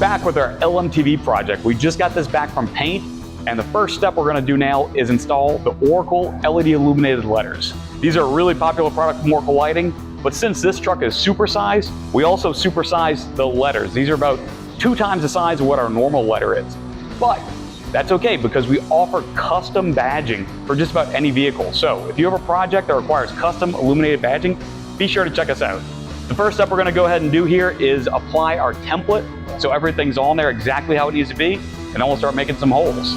back with our LMTV project. We just got this back from paint, and the first step we're gonna do now is install the Oracle LED illuminated letters. These are a really popular product from Oracle Lighting, but since this truck is supersized, we also supersized the letters. These are about 2 times the size of what our normal letter is. But that's okay, because we offer custom badging for just about any vehicle. So if you have a project that requires custom illuminated badging, be sure to check us out. The first step we're gonna go ahead and do here is apply our template so everything's on there exactly how it needs to be, and then we'll start making some holes.